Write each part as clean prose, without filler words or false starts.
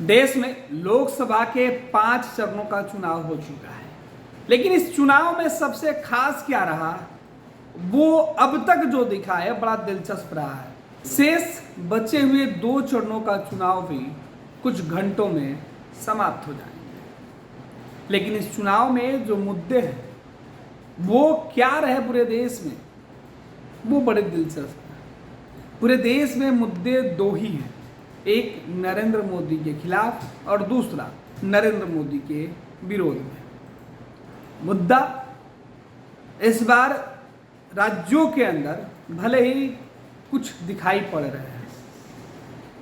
देश में लोकसभा के 5 चरणों का चुनाव हो चुका है, लेकिन इस चुनाव में सबसे खास क्या रहा, वो अब तक जो दिखा है बड़ा दिलचस्प रहा है। शेष बचे हुए 2 चरणों का चुनाव भी कुछ घंटों में समाप्त हो जाएंगे, लेकिन इस चुनाव में जो मुद्दे हैं वो क्या रहे पूरे देश में, वो बड़े दिलचस्प है। पूरे देश में मुद्दे 2 ही हैं, एक नरेंद्र मोदी के खिलाफ और दूसरा नरेंद्र मोदी के विरोध में। मुद्दा इस बार राज्यों के अंदर भले ही कुछ दिखाई पड़ रहे हैं,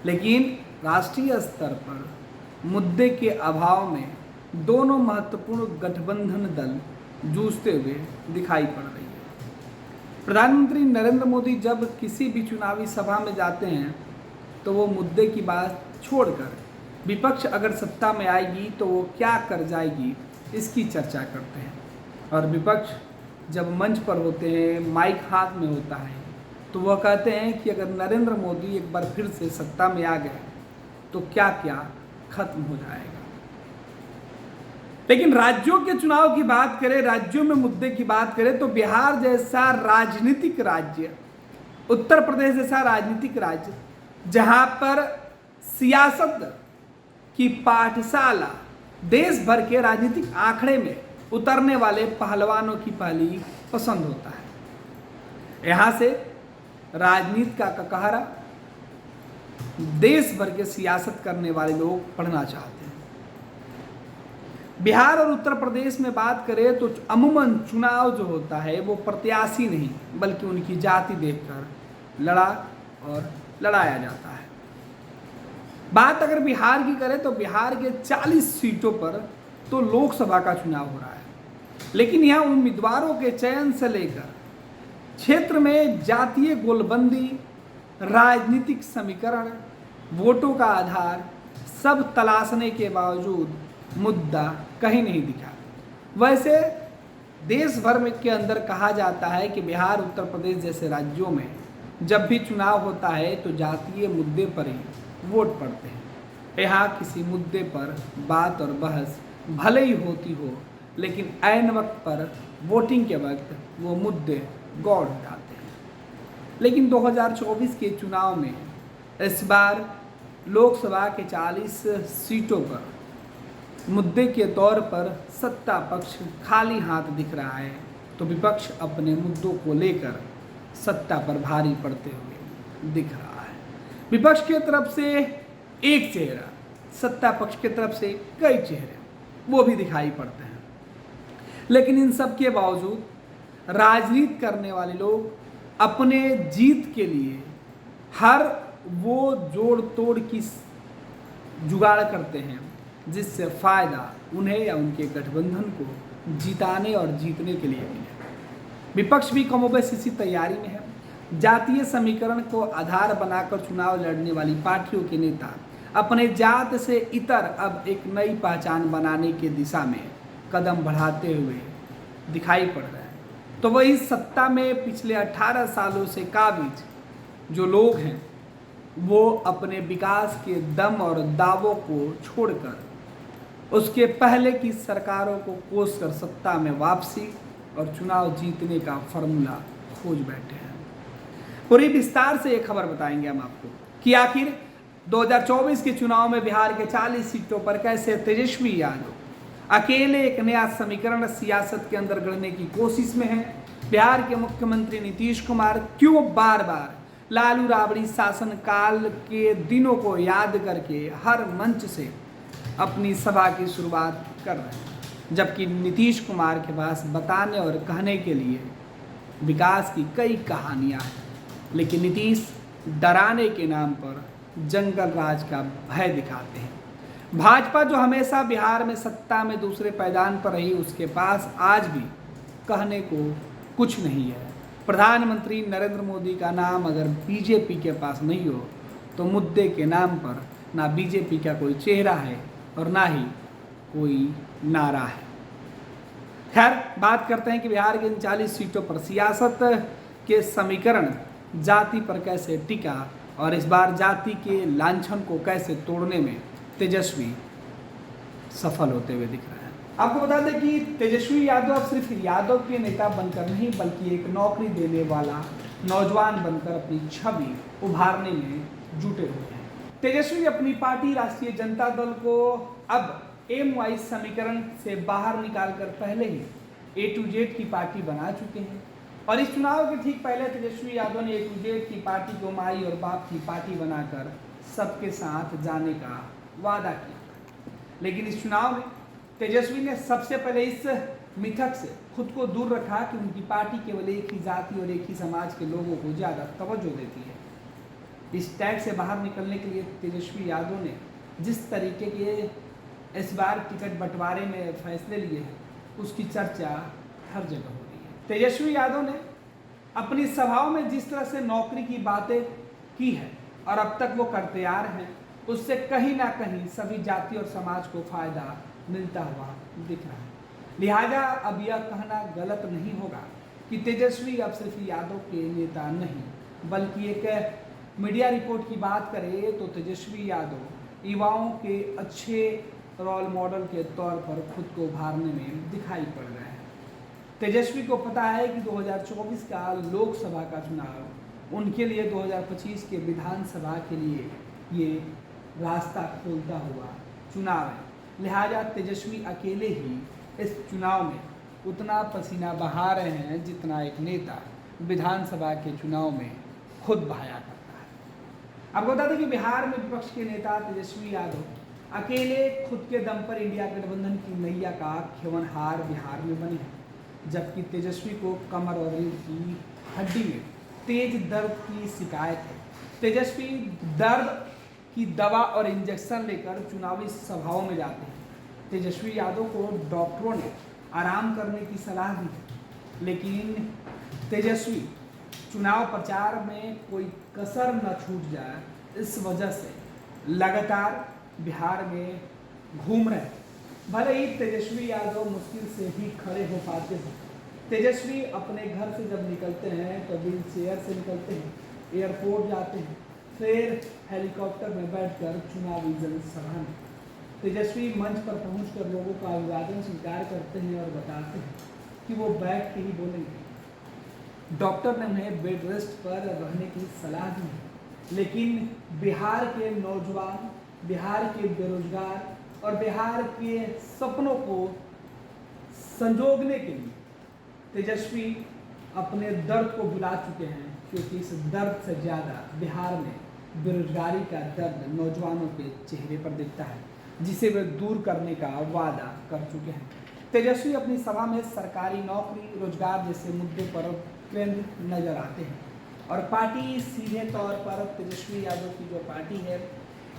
लेकिन राष्ट्रीय स्तर पर मुद्दे के अभाव में दोनों महत्वपूर्ण गठबंधन दल जूझते हुए दिखाई पड़ रही है। प्रधानमंत्री नरेंद्र मोदी जब किसी भी चुनावी सभा में जाते हैं तो वो मुद्दे की बात छोड़कर विपक्ष अगर सत्ता में आएगी तो वो क्या कर जाएगी इसकी चर्चा करते हैं, और विपक्ष जब मंच पर होते हैं, माइक हाथ में होता है, तो वह कहते हैं कि अगर नरेंद्र मोदी एक बार फिर से सत्ता में आ गए तो क्या क्या खत्म हो जाएगा। लेकिन राज्यों के चुनाव की बात करें, राज्यों में मुद्दे की बात करें, तो बिहार जैसा राजनीतिक राज्य, उत्तर प्रदेश जैसा राजनीतिक राज्य जहां पर सियासत की पाठशाला देश भर के राजनीतिक आंकड़े में उतरने वाले पहलवानों की पहली पसंद होता है, यहां से राजनीति का ककहरा देश भर के सियासत करने वाले लोग पढ़ना चाहते हैं। बिहार और उत्तर प्रदेश में बात करें तो अमूमन चुनाव जो होता है वो प्रत्याशी नहीं बल्कि उनकी जाति देखकर लड़ा और लड़ाया जाता है। बात अगर बिहार की करें तो बिहार के 40 सीटों पर तो लोकसभा का चुनाव हो रहा है, लेकिन यहाँ उम्मीदवारों के चयन से लेकर क्षेत्र में जातीय गोलबंदी, राजनीतिक समीकरण, वोटों का आधार सब तलाशने के बावजूद मुद्दा कहीं नहीं दिखा। वैसे देश भर में के अंदर कहा जाता है कि बिहार, उत्तर प्रदेश जैसे राज्यों में जब भी चुनाव होता है तो जातीय मुद्दे पर ही वोट पड़ते हैं। यहाँ किसी मुद्दे पर बात और बहस भले ही होती हो, लेकिन ऐन वक्त पर वोटिंग के वक्त वो मुद्दे गौड़ हो जाते हैं। लेकिन 2024 के चुनाव में इस बार लोकसभा के 40 सीटों पर मुद्दे के तौर पर सत्ता पक्ष खाली हाथ दिख रहा है, तो विपक्ष अपने मुद्दों को लेकर सत्ता पर भारी पड़ते हुए दिख रहा है। विपक्ष की तरफ से एक चेहरा, सत्ता पक्ष की तरफ से कई चेहरे वो भी दिखाई पड़ते हैं, लेकिन इन सब के बावजूद राजनीति करने वाले लोग अपने जीत के लिए हर वो जोड़ तोड़ की जुगाड़ करते हैं जिससे फायदा उन्हें या उनके गठबंधन को जिताने और जीतने के लिए मिले। विपक्ष भी कमोबेश इसी तैयारी में है। जातीय समीकरण को आधार बनाकर चुनाव लड़ने वाली पार्टियों के नेता अपने जात से इतर अब एक नई पहचान बनाने की दिशा में कदम बढ़ाते हुए दिखाई पड़ रहे हैं। तो वही सत्ता में पिछले 18 सालों से काबिज जो लोग हैं वो अपने विकास के दम और दावों को छोड़कर उसके पहले की सरकारों को कोस कर सत्ता में वापसी और चुनाव जीतने का फॉर्मूला खोज बैठे हैं। पूरी विस्तार से एक खबर बताएंगे हम आपको कि आखिर 2024 के चुनाव में बिहार के 40 सीटों पर कैसे तेजस्वी यादव अकेले एक नया समीकरण सियासत के अंदर गढ़ने की कोशिश में है। बिहार के मुख्यमंत्री नीतीश कुमार क्यों बार बार लालू राबड़ी शासनकाल के दिनों को याद करके हर मंच से अपनी सभा की शुरुआत कर रहे हैं, जबकि नीतीश कुमार के पास बताने और कहने के लिए विकास की कई कहानियां हैं, लेकिन नीतीश डराने के नाम पर जंगल राज का भय दिखाते हैं। भाजपा जो हमेशा बिहार में सत्ता में दूसरे पायदान पर रही, उसके पास आज भी कहने को कुछ नहीं है। प्रधानमंत्री नरेंद्र मोदी का नाम अगर बीजेपी के पास नहीं हो तो मुद्दे के नाम पर ना बीजेपी का कोई चेहरा है और ना ही कोई नारा है। खैर, बात करते हैं कि बिहार के इन 40 सीटों पर सियासत के समीकरण जाति पर कैसे टिका और इस बार जाति के लांछन को कैसे तोड़ने में तेजस्वी सफल होते हुए दिख रहे हैं। आपको बता दें कि तेजस्वी यादव अब सिर्फ यादव के नेता बनकर नहीं बल्कि एक नौकरी देने वाला नौजवान बनकर अपनी छवि उभारने में जुटे हुए हैं। तेजस्वी अपनी पार्टी राष्ट्रीय जनता दल को अब एम वाइज समीकरण से बाहर निकालकर पहले ही A to Z की पार्टी बना चुके हैं और इस चुनाव के ठीक पहले तेजस्वी यादव ने A to Z की पार्टी को माई और बाप की पार्टी बनाकर सबके साथ जाने का वादा किया। लेकिन इस चुनाव में तेजस्वी ने सबसे पहले इस मिथक से खुद को दूर रखा कि उनकी पार्टी केवल एक ही जाति और एक ही समाज के लोगों को ज़्यादा तवज्जो देती है। इस टैग से बाहर निकलने के लिए तेजस्वी यादव ने जिस तरीके के इस बार टिकट बंटवारे में फैसले लिए हैं उसकी चर्चा हर जगह हो रही है। तेजस्वी यादव ने अपनी सभाओं में जिस तरह से नौकरी की बातें की है और अब तक वो करते आ रहे हैं उससे कहीं ना कहीं सभी जाति और समाज को फायदा मिलता हुआ दिख रहा है। लिहाजा अब यह कहना गलत नहीं होगा कि तेजस्वी अब सिर्फ यादव के नेता नहीं बल्कि एक मीडिया रिपोर्ट की बात करें तो तेजस्वी यादव युवाओं के अच्छे रोल मॉडल के तौर पर खुद को उभारने में दिखाई पड़ रहे हैं। तेजस्वी को पता है कि 2024 का लोकसभा का चुनाव उनके लिए 2025 के विधानसभा के लिए ये रास्ता खोलता हुआ चुनाव है। लिहाजा तेजस्वी अकेले ही इस चुनाव में उतना पसीना बहा रहे हैं जितना एक नेता विधानसभा के चुनाव में खुद बहाया करता है। आपको बता दें कि बिहार में विपक्ष के नेता तेजस्वी यादव अकेले खुद के दम पर इंडिया गठबंधन की नैया का खेवनहार बिहार में बने हैं, जबकि तेजस्वी को कमर और रीढ़ की हड्डी में तेज दर्द की शिकायत है। तेजस्वी दर्द की दवा और इंजेक्शन लेकर चुनावी सभाओं में जाते हैं। तेजस्वी यादव को डॉक्टरों ने आराम करने की सलाह दी है, लेकिन तेजस्वी चुनाव प्रचार में कोई कसर न छूट जाए इस वजह से लगातार बिहार में घूम रहे हैं। भले ही तेजस्वी यादव मुश्किल से ही खड़े हो पाते हैं। तेजस्वी अपने घर से जब निकलते हैं तो व्हील चेयर से निकलते हैं, एयरपोर्ट जाते हैं, फिर हेलीकॉप्टर में बैठकर चुनावी जनसभा में तेजस्वी मंच पर पहुंचकर लोगों का अभिवादन स्वीकार करते हैं और बताते हैं कि वो बैठ के ही बोलेंगे। डॉक्टर ने उन्हें बेड रेस्ट पर रहने की सलाह दी है, लेकिन बिहार के नौजवान, बिहार के बेरोजगार और बिहार के सपनों को संजोगने के लिए तेजस्वी अपने दर्द को भुला चुके हैं, क्योंकि इस दर्द से ज़्यादा बिहार में बेरोजगारी का दर्द नौजवानों के चेहरे पर दिखता है, जिसे वे दूर करने का वादा कर चुके हैं। तेजस्वी अपनी सभा में सरकारी नौकरी, रोजगार जैसे मुद्दे पर केंद्रित नजर आते हैं और पार्टी सीधे तौर पर तेजस्वी यादव की जो पार्टी है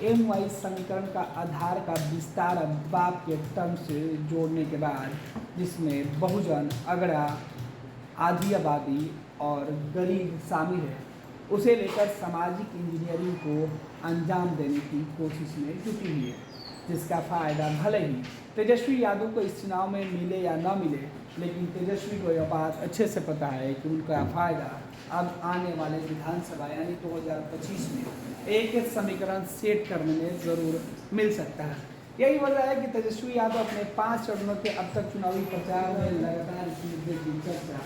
एम वाइज समीकरण का आधार का विस्तार बाप के टर्म से जोड़ने के बाद, जिसमें बहुजन, अगड़ा, आधी आबादी और गरीब शामिल है, उसे लेकर सामाजिक इंजीनियरिंग को अंजाम देने की कोशिश में जुटी हुई है, जिसका फ़ायदा भले ही तेजस्वी यादव को इस चुनाव में मिले या न मिले, लेकिन तेजस्वी को यह बात अच्छे से पता है कि उनका फ़ायदा अब आने वाले विधानसभा यानी 2025 में एक समीकरण सेट करने में ज़रूर मिल सकता है। यही वजह है कि तेजस्वी यादव अपने 5 चरणों के अब तक चुनावी प्रचार में लगातार इस मुद्दे की चर्चा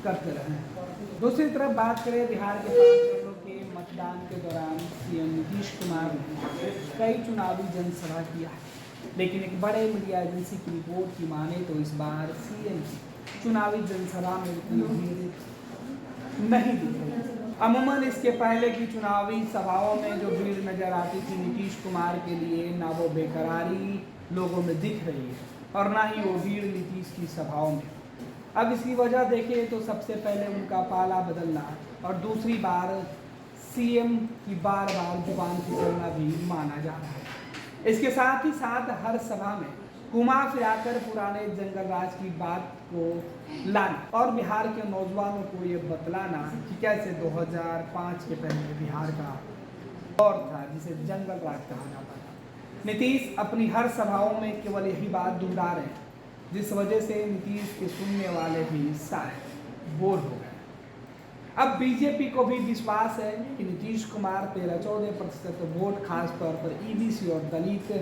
करते रहे हैं। दूसरी तरफ बात करें बिहार के 5 चरणों के मतदान के दौरान सीएम नीतीश कुमार ने कई चुनावी जनसभा किया है, लेकिन एक बड़े मीडिया एजेंसी की रिपोर्ट की माने तो इस बार सीएम की चुनावी जनसभा में उतनी भीड़ नहीं दिख रही। अमूमन इसके पहले की चुनावी सभाओं में जो भीड़ नजर आती थी नीतीश कुमार के लिए, ना वो बेकरारी लोगों में दिख रही है और ना ही वो भीड़ नीतीश की सभाओं में। अब इसकी वजह देखें तो सबसे पहले उनका पाला बदलना और दूसरी बार सीएम की बार बार जुबान फिसलना भी माना जा रहा है। इसके साथ ही साथ हर सभा में घुमा फिराकर पुराने जंगल राज की बात को लाना और बिहार के नौजवानों को ये बतलाना कि कैसे 2005 के पहले बिहार का दौर था जिसे जंगल राज कहा जाता था। नीतीश अपनी हर सभाओं में केवल यही बात दोहरा रहे हैं, जिस वजह से नीतीश के सुनने वाले भी शायद बोर हो गए। अब बीजेपी को भी विश्वास है कि नीतीश कुमार 13-14% वोट खास तौर पर ईबीसी और दलित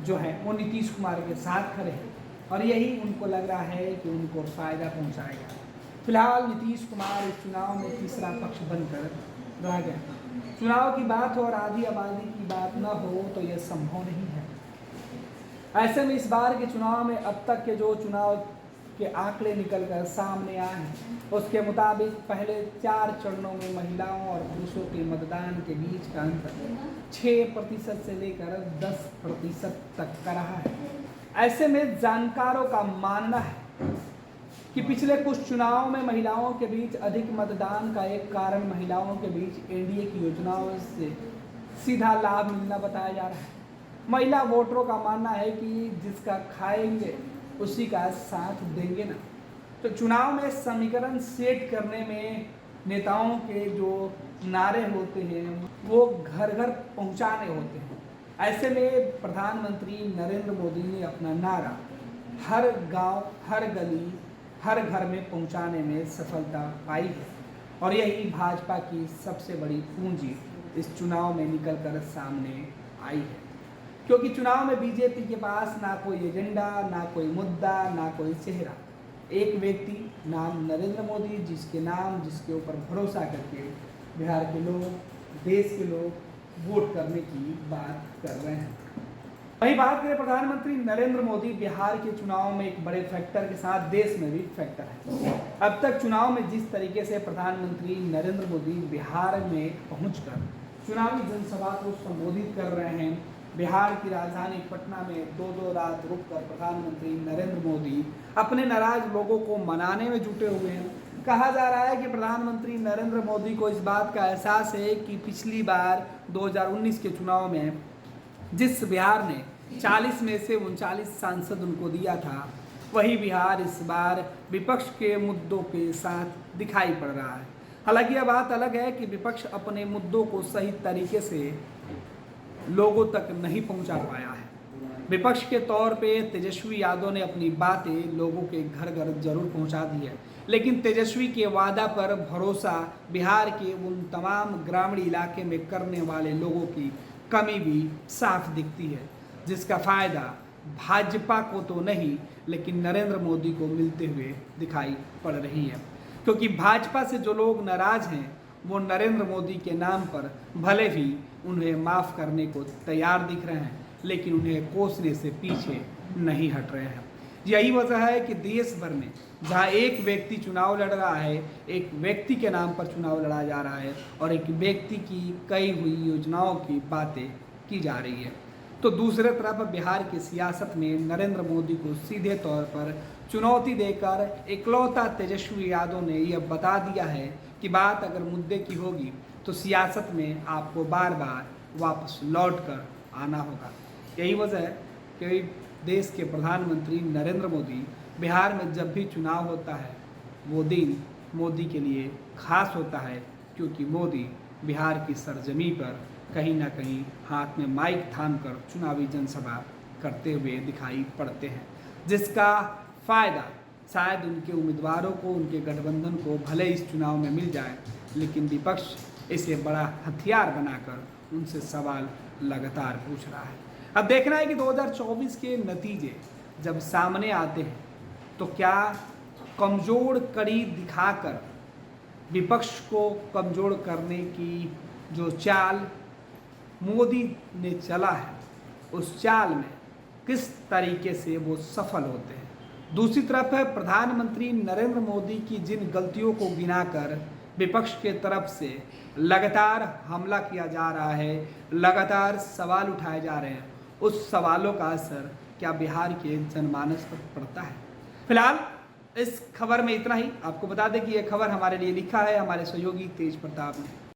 जो हैं वो नीतीश कुमार के साथ खड़े हैं और यही उनको लग रहा है कि उनको फ़ायदा पहुंचाएगा। फिलहाल नीतीश कुमार इस चुनाव में तीसरा पक्ष बनकर रह गए। चुनाव की बात हो और आधी आबादी की बात न हो तो यह संभव नहीं है। ऐसे में इस बार के चुनाव में अब तक के जो चुनाव के आंकड़े निकलकर सामने आए हैं उसके मुताबिक पहले 4 चरणों में महिलाओं और पुरुषों के मतदान के बीच का अंतर 6% से लेकर 10% तक का रहा है। ऐसे में जानकारों का मानना है कि पिछले कुछ चुनाव में महिलाओं के बीच अधिक मतदान का एक कारण महिलाओं के बीच एनडीए की योजनाओं से सीधा लाभ मिलना बताया जा रहा है। महिला वोटरों का मानना है कि जिसका खाएंगे उसी का साथ देंगे ना। तो चुनाव में समीकरण सेट करने में नेताओं के जो नारे होते हैं वो घर घर पहुंचाने होते हैं। ऐसे में प्रधानमंत्री नरेंद्र मोदी ने अपना नारा हर गांव, हर गली, हर घर में पहुंचाने में सफलता पाई है और यही भाजपा की सबसे बड़ी पूंजी इस चुनाव में निकलकर सामने आई है। क्योंकि चुनाव में बीजेपी के पास ना कोई एजेंडा, ना कोई मुद्दा, ना कोई चेहरा, एक व्यक्ति नाम नरेंद्र मोदी जिसके ऊपर भरोसा करके बिहार के लोग, देश के लोग वोट करने की बात कर रहे हैं। वही बात करें प्रधानमंत्री नरेंद्र मोदी बिहार के चुनाव में एक बड़े फैक्टर के साथ देश में भी फैक्टर है। अब तक चुनाव में जिस तरीके से प्रधानमंत्री नरेंद्र मोदी बिहार में पहुंचकर चुनावी जनसभा को संबोधित कर रहे हैं, बिहार की राजधानी पटना में 2-2 रात रुककर प्रधानमंत्री नरेंद्र मोदी अपने नाराज लोगों को मनाने में जुटे हुए हैं। कहा जा रहा है कि प्रधानमंत्री नरेंद्र मोदी को इस बात का एहसास है कि पिछली बार 2019 के चुनाव में जिस बिहार ने 40 में से 39 सांसद उनको दिया था, वही बिहार इस बार विपक्ष के मुद्दों के साथ दिखाई पड़ रहा है। हालांकि यह बात अलग है कि विपक्ष अपने मुद्दों को सही तरीके से लोगों तक नहीं पहुंचा पाया है। विपक्ष के तौर पे तेजस्वी यादव ने अपनी बातें लोगों के घर घर जरूर पहुंचा दी है, लेकिन तेजस्वी के वादा पर भरोसा बिहार के उन तमाम ग्रामीण इलाके में करने वाले लोगों की कमी भी साफ दिखती है, जिसका फ़ायदा भाजपा को तो नहीं लेकिन नरेंद्र मोदी को मिलते हुए दिखाई पड़ रही है। क्योंकि भाजपा से जो लोग नाराज हैं वो नरेंद्र मोदी के नाम पर भले ही उन्हें माफ़ करने को तैयार दिख रहे हैं, लेकिन उन्हें कोसने से पीछे नहीं हट रहे हैं। यही वजह है कि देश भर में जहां एक व्यक्ति चुनाव लड़ रहा है, एक व्यक्ति के नाम पर चुनाव लड़ा जा रहा है और एक व्यक्ति की कई हुई योजनाओं की बातें की जा रही है, तो दूसरे तरफ बिहार की सियासत में नरेंद्र मोदी को सीधे तौर पर चुनौती देकर इकलौता तेजस्वी यादव ने यह बता दिया है कि बात अगर मुद्दे की होगी तो सियासत में आपको बार बार वापस लौट कर आना होगा। यही वजह है कि देश के प्रधानमंत्री नरेंद्र मोदी बिहार में जब भी चुनाव होता है वो दिन मोदी के लिए खास होता है, क्योंकि मोदी बिहार की सरजमी पर कहीं ना कहीं हाथ में माइक थाम कर चुनावी जनसभा करते हुए दिखाई पड़ते हैं, जिसका फ़ायदा शायद उनके उम्मीदवारों को, उनके गठबंधन को भले इस चुनाव में मिल जाए, लेकिन विपक्ष इसे बड़ा हथियार बनाकर उनसे सवाल लगातार पूछ रहा है। अब देखना है कि 2024 के नतीजे जब सामने आते हैं तो क्या कमज़ोर कड़ी दिखाकर विपक्ष को कमज़ोर करने की जो चाल मोदी ने चला है उस चाल में किस तरीके से वो सफल होते हैं। दूसरी तरफ है प्रधानमंत्री नरेंद्र मोदी की जिन गलतियों को गिनाकर विपक्ष के तरफ से लगातार हमला किया जा रहा है, लगातार सवाल उठाए जा रहे हैं, उस सवालों का असर क्या बिहार के जनमानस पर पड़ता है। फिलहाल इस खबर में इतना ही। आपको बता दें कि यह खबर हमारे लिए लिखा है हमारे सहयोगी तेज प्रताप ने।